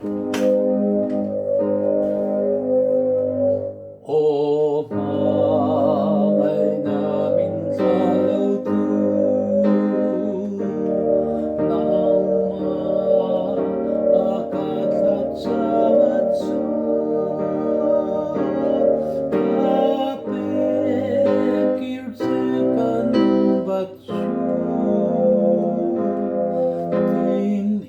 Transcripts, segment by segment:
Ô ngày namin sa loob akad sa matso kapekir sekan batsu din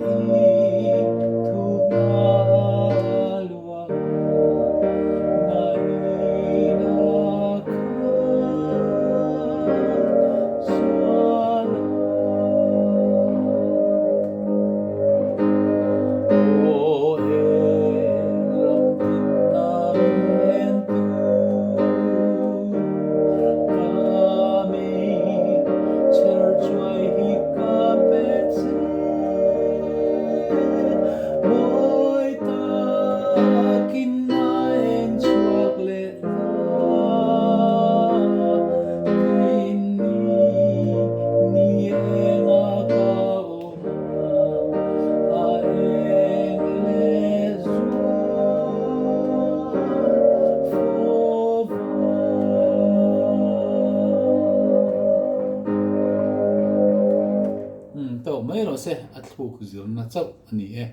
to mai ro se atlu ku zir na chau ani e